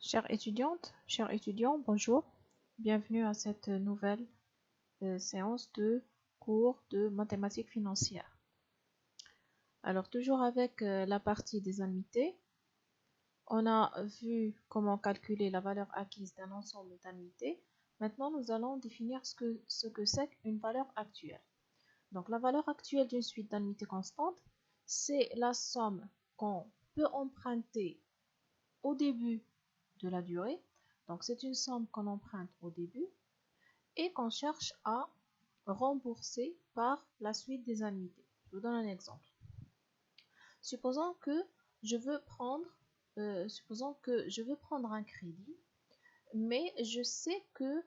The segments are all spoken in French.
Chères étudiantes, chers étudiants, bonjour. Bienvenue à cette nouvelle séance de cours de mathématiques financières. Alors, toujours avec la partie des annuités, on a vu comment calculer la valeur acquise d'un ensemble d'annuités. Maintenant, nous allons définir ce que c'est qu'une valeur actuelle. Donc, la valeur actuelle d'une suite d'annuités constantes, c'est la somme qu'on peut emprunter au début de la durée. Donc, c'est une somme qu'on emprunte au début et qu'on cherche à rembourser par la suite des annuités. Je vous donne un exemple. Supposons que je veux prendre un crédit, mais je sais que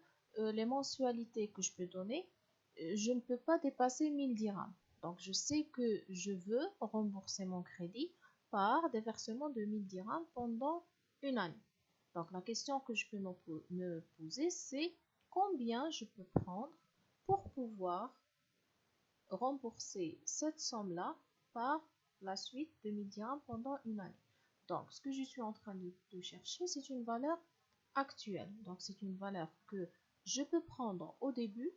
les mensualités que je peux donner, je ne peux pas dépasser 1000 dirhams. Donc, je sais que je veux rembourser mon crédit par des versements de 1000 dirhams pendant une année. Donc, la question que je peux me poser, c'est combien je peux prendre pour pouvoir rembourser cette somme-là par la suite de 1000 dirhams pendant une année. Donc, ce que je suis en train de chercher, c'est une valeur actuelle. Donc, c'est une valeur que je peux prendre au début.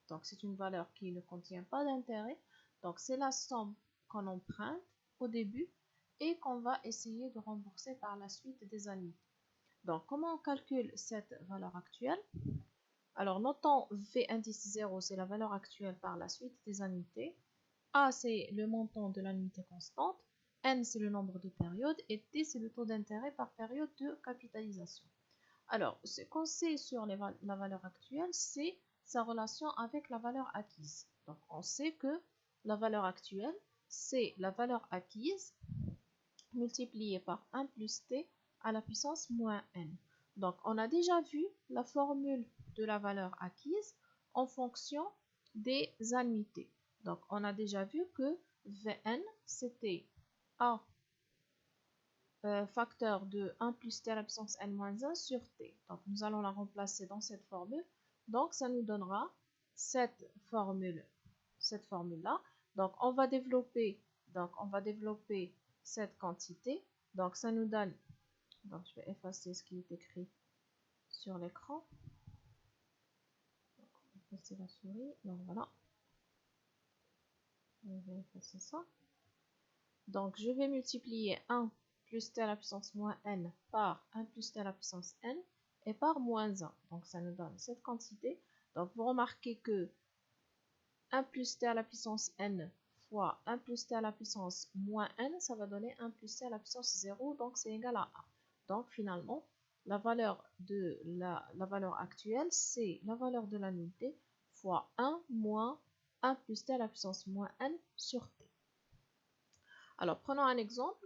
Donc, c'est une valeur qui ne contient pas d'intérêt. Donc, c'est la somme qu'on emprunte au début et qu'on va essayer de rembourser par la suite des années. Donc, comment on calcule cette valeur actuelle? Alors, notons V indice 0, c'est la valeur actuelle par la suite des annuités. A, c'est le montant de l'annuité constante. N, c'est le nombre de périodes. Et T, c'est le taux d'intérêt par période de capitalisation. Alors, ce qu'on sait sur la valeur actuelle, c'est sa relation avec la valeur acquise. Donc, on sait que la valeur actuelle, c'est la valeur acquise multipliée par 1 plus T à la puissance moins N. Donc, on a déjà vu la formule de la valeur acquise en fonction des annuités. Donc, on a déjà vu que Vn, c'était A facteur de 1 plus T à la puissance N moins 1 sur T. Donc, nous allons la remplacer dans cette formule. Donc, ça nous donnera cette formule-là. Donc, on va développer cette quantité. Donc, ça nous donne, donc je vais effacer ce qui est écrit sur l'écran. Effacer la souris, donc voilà. On va effacer ça. Donc, je vais multiplier 1 plus T à la puissance moins N par 1 plus T à la puissance N et par moins 1. Donc, ça nous donne cette quantité. Donc, vous remarquez que 1 plus T à la puissance N fois 1 plus T à la puissance moins N, ça va donner 1 plus T à la puissance 0, donc c'est égal à 1. Donc, finalement, la valeur actuelle, c'est la valeur de l'unité fois 1 moins 1 plus T à la puissance moins N sur T. Alors, prenons un exemple.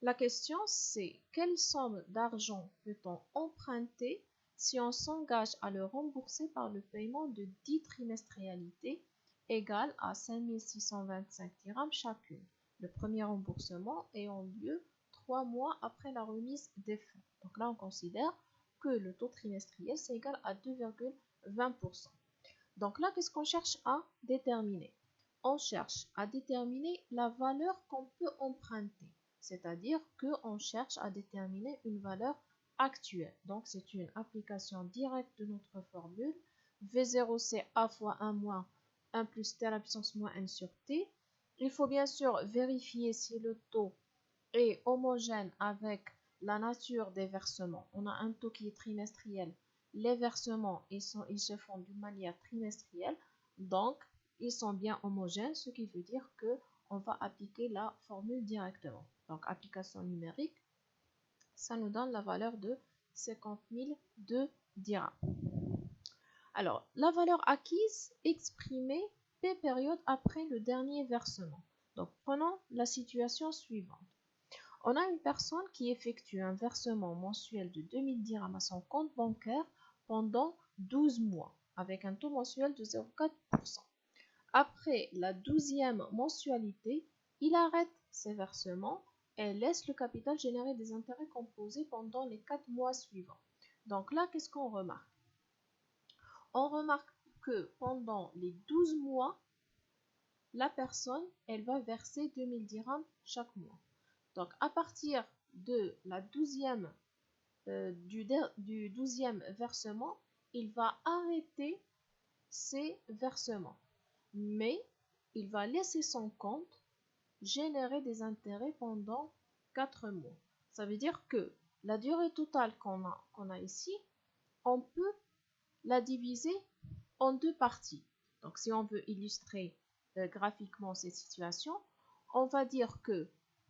La question, c'est quelle somme d'argent peut-on emprunter si on s'engage à le rembourser par le paiement de 10 trimestrialités égales à 5625 dirhams chacune. Le premier remboursement ayant lieu 3 mois après la remise des fonds. Donc là, on considère que le taux trimestriel, c'est égal à 2,20%. Donc là, qu'est-ce qu'on cherche à déterminer? On cherche à déterminer la valeur qu'on peut emprunter. C'est-à-dire qu'on cherche à déterminer une valeur actuelle. Donc, c'est une application directe de notre formule. V0, c'est A fois 1 moins 1 plus T à la puissance moins N sur T. Il faut bien sûr vérifier si le taux est homogène avec la nature des versements. On a un taux qui est trimestriel. Les versements, ils se font d'une manière trimestrielle. Donc, ils sont bien homogènes, ce qui veut dire qu'on va appliquer la formule directement. Donc, application numérique, ça nous donne la valeur de 50 002 dirhams. Alors, la valeur acquise exprimée P période après le dernier versement. Donc, prenons la situation suivante. On a une personne qui effectue un versement mensuel de 2000 dirhams à son compte bancaire pendant 12 mois, avec un taux mensuel de 0,4%. Après la 12e mensualité, il arrête ses versements et laisse le capital générer des intérêts composés pendant les 4 mois suivants. Donc là, qu'est-ce qu'on remarque? On remarque que pendant les 12 mois, la personne, elle va verser 2000 dirhams chaque mois. Donc à partir de la 12e du 12e versement, il va arrêter ses versements. Mais il va laisser son compte générer des intérêts pendant 4 mois. Ça veut dire que la durée totale qu'on a ici, on peut la diviser en deux parties. Donc, si on veut illustrer graphiquement cette situation, on va dire que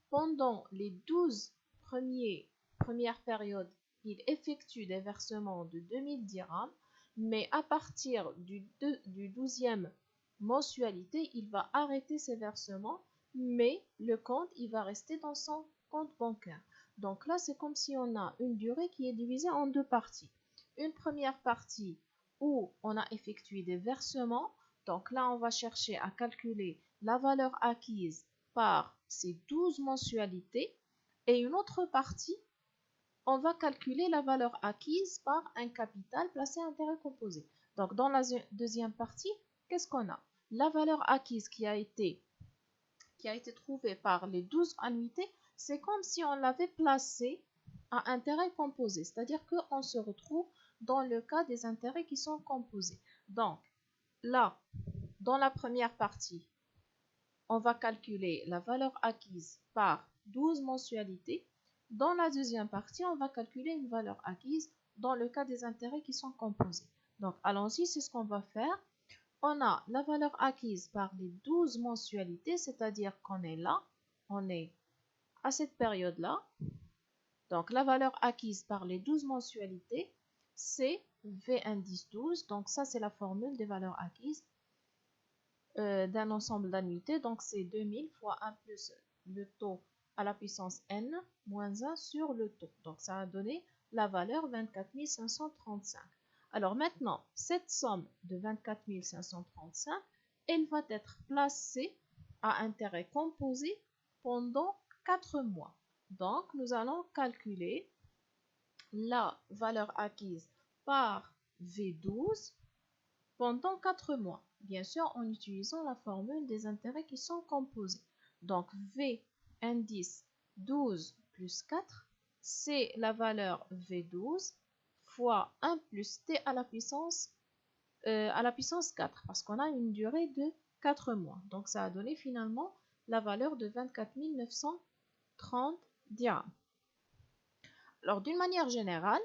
pendant les 12 premières périodes, il effectue des versements de 2000 dirhams, mais à partir du 12e mensualité, il va arrêter ses versements, mais le compte, il va rester dans son compte bancaire. Donc là, c'est comme si on a une durée qui est divisée en deux parties. Une première partie où on a effectué des versements. Donc là, on va chercher à calculer la valeur acquise par ces 12 mensualités. Et une autre partie, on va calculer la valeur acquise par un capital placé à intérêt composé. Donc dans la deuxième partie, qu'est-ce qu'on a? La valeur acquise qui a été trouvée par les 12 annuités, c'est comme si on l'avait placée à intérêt composé. C'est-à-dire qu'on se retrouve dans le cas des intérêts qui sont composés. Donc, là, dans la première partie, on va calculer la valeur acquise par 12 mensualités. Dans la deuxième partie, on va calculer une valeur acquise dans le cas des intérêts qui sont composés. Donc, allons-y, c'est ce qu'on va faire. On a la valeur acquise par les 12 mensualités, c'est-à-dire qu'on est là, on est à cette période-là. Donc, la valeur acquise par les 12 mensualités, c'est V indice 12. Donc, ça, c'est la formule des valeurs acquises d'un ensemble d'annuités. Donc, c'est 2000 fois 1 plus le taux à la puissance n moins 1 sur le taux. Donc, ça a donné la valeur 24 535. Alors, maintenant, cette somme de 24 535, elle va être placée à intérêt composé pendant 4 mois. Donc, nous allons calculer la valeur acquise par V12 pendant 4 mois. Bien sûr, en utilisant la formule des intérêts qui sont composés. Donc, V indice 12 plus 4, c'est la valeur V12 fois 1 plus T à la puissance 4, parce qu'on a une durée de 4 mois. Donc, ça a donné finalement la valeur de 24 930 dirhams. Alors, d'une manière générale,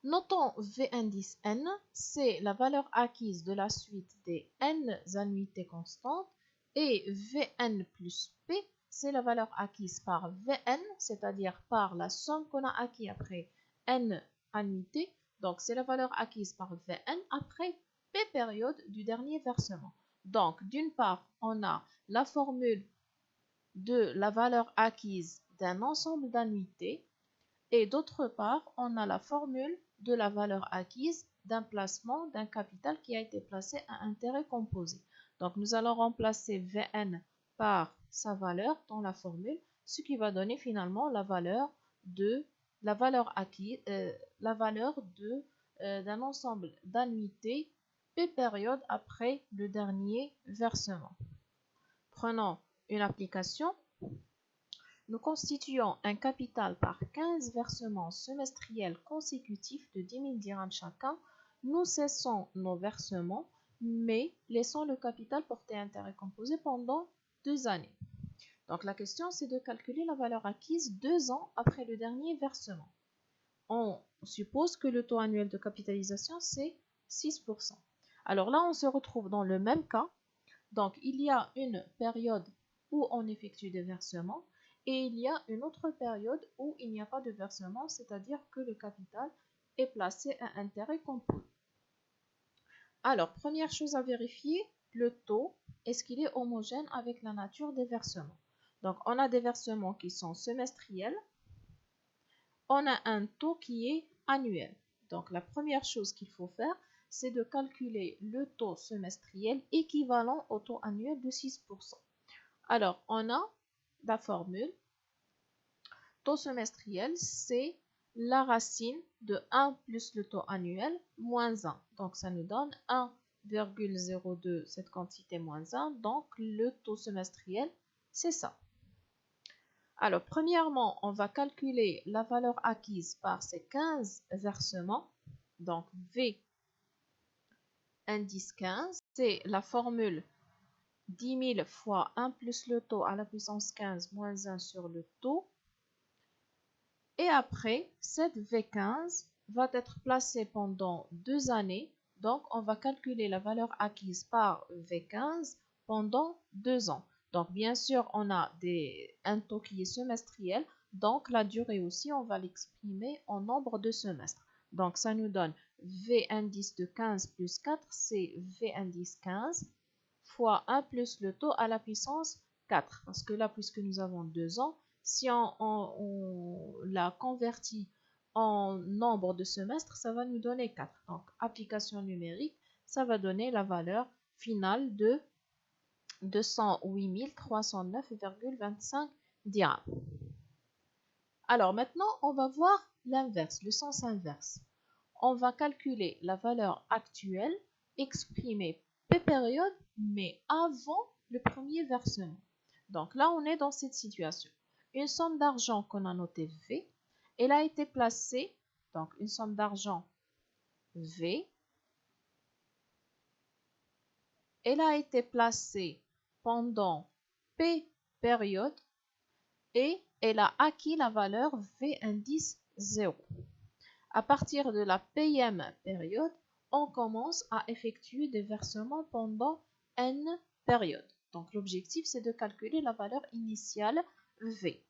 notons V indice n, c'est la valeur acquise de la suite des n annuités constantes, et Vn plus P, c'est la valeur acquise par Vn, c'est-à-dire par la somme qu'on a acquis après n annuités. Donc, c'est la valeur acquise par Vn après P période du dernier versement. Donc, d'une part, on a la formule de la valeur acquise d'un ensemble d'annuités, et d'autre part, on a la formule de la valeur acquise d'un placement d'un capital qui a été placé à intérêt composé. Donc, nous allons remplacer Vn par sa valeur dans la formule, ce qui va donner finalement la valeur acquise, d'un ensemble d'annuités P période après le dernier versement. Prenons une application. Nous constituons un capital par 15 versements semestriels consécutifs de 10 000 dirhams chacun. Nous cessons nos versements, mais laissons le capital porter intérêt composé pendant 2 années. Donc la question, c'est de calculer la valeur acquise 2 ans après le dernier versement. On suppose que le taux annuel de capitalisation, c'est 6%. Alors là, on se retrouve dans le même cas. Donc, il y a une période où on effectue des versements et il y a une autre période où il n'y a pas de versement, c'est-à-dire que le capital est placé à intérêt composé. Alors, première chose à vérifier, le taux, est-ce qu'il est homogène avec la nature des versements? Donc, on a des versements qui sont semestriels. On a un taux qui est annuel. Donc, la première chose qu'il faut faire, c'est de calculer le taux semestriel équivalent au taux annuel de 6%. Alors, on a la formule. Taux semestriel, c'est la racine de 1 plus le taux annuel moins 1. Donc, ça nous donne 1,02, cette quantité moins 1. Donc, le taux semestriel, c'est ça. Alors, premièrement, on va calculer la valeur acquise par ces 15 versements. Donc, V indice 15, c'est la formule 10 000 fois 1 plus le taux à la puissance 15 moins 1 sur le taux. Et après, cette V15 va être placée pendant 2 années. Donc, on va calculer la valeur acquise par V15 pendant 2 ans. Donc, bien sûr, on a un taux qui est semestriel. Donc, la durée aussi, on va l'exprimer en nombre de semestres. Donc, ça nous donne V indice de 15 plus 4, c'est V indice 15 fois 1 plus le taux à la puissance 4. Parce que là, puisque nous avons 2 ans, si on la convertit en nombre de semestres, ça va nous donner 4. Donc, application numérique, ça va donner la valeur finale de 208 309,25 dirhams. Alors maintenant, on va voir l'inverse, le sens inverse. On va calculer la valeur actuelle exprimée P période, mais avant le premier versement. Donc là, on est dans cette situation. Une somme d'argent qu'on a notée V, elle a été placée, donc une somme d'argent V, elle a été placée pendant P période et elle a acquis la valeur V indice 0. À partir de la Pème période, on commence à effectuer des versements pendant N périodes. Donc l'objectif, c'est de calculer la valeur initiale V.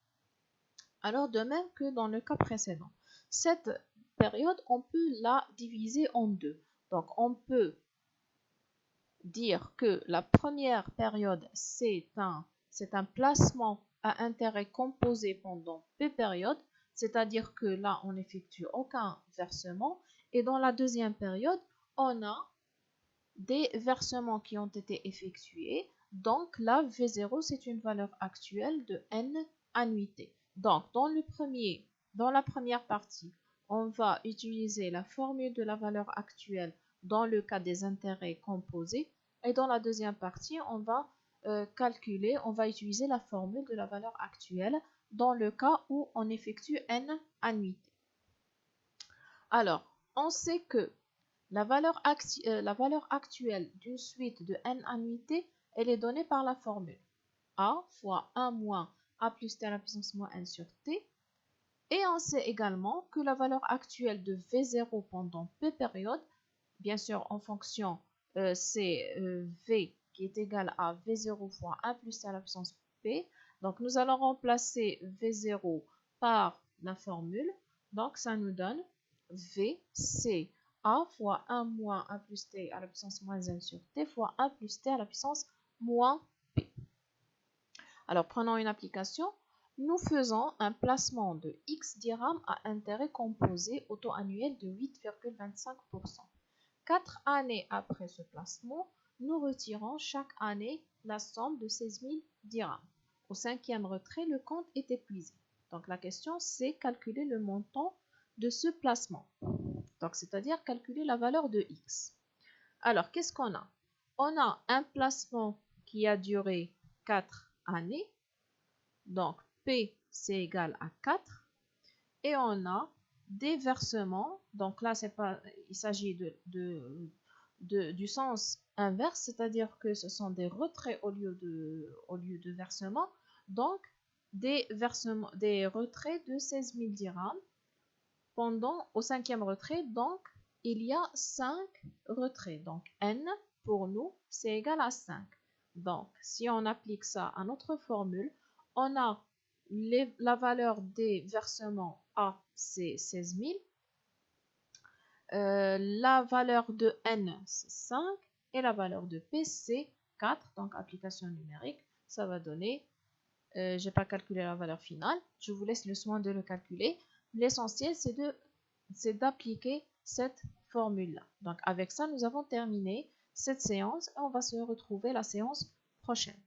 Alors de même que dans le cas précédent, cette période, on peut la diviser en deux. Donc on peut dire que la première période, c'est un placement à intérêt composé pendant P périodes, c'est-à-dire que là, on n'effectue aucun versement. Et dans la deuxième période, on a des versements qui ont été effectués. Donc là, V0, c'est une valeur actuelle de N annuités. Donc, dans la première partie, on va utiliser la formule de la valeur actuelle dans le cas des intérêts composés. Et dans la deuxième partie, on va utiliser la formule de la valeur actuelle dans le cas où on effectue N annuités. Alors, on sait que la valeur actuelle d'une suite de N annuités, elle est donnée par la formule A fois 1 moins A plus T à la puissance moins N sur T. Et on sait également que la valeur actuelle de V0 pendant P période, bien sûr en fonction, c'est V qui est égal à V0 fois 1 plus T à la puissance P. Donc nous allons remplacer V0 par la formule. Donc ça nous donne V, c'est A fois 1 moins 1 plus T à la puissance moins N sur T fois 1 plus T à la puissance moins P. Alors prenons une application. Nous faisons un placement de X dirhams à intérêt composé au taux annuel de 8,25%. 4 années après ce placement, nous retirons chaque année la somme de 16 000 dirhams. Au cinquième retrait, le compte est épuisé. Donc la question, c'est calculer le montant de ce placement. Donc c'est-à-dire calculer la valeur de X. Alors, qu'est-ce qu'on a? On a un placement qui a duré 4 années. Donc, P, c'est égal à 4. Et on a des versements. Donc là, il s'agit du sens inverse, c'est-à-dire que ce sont des retraits au lieu de versements. Donc, des retraits de 16 000 dirhams au cinquième retrait. Donc, il y a 5 retraits. Donc, N, pour nous, c'est égal à 5. Donc, si on applique ça à notre formule, on a la valeur des versements A, c'est 16 000. La valeur de N, c'est 5. Et la valeur de P, c'est 4. Donc, application numérique, ça va donner... je n'ai pas calculé la valeur finale. Je vous laisse le soin de le calculer. L'essentiel, c'est d'appliquer cette formule-là. Donc, avec ça, nous avons terminé cette séance et on va se retrouver la séance prochaine.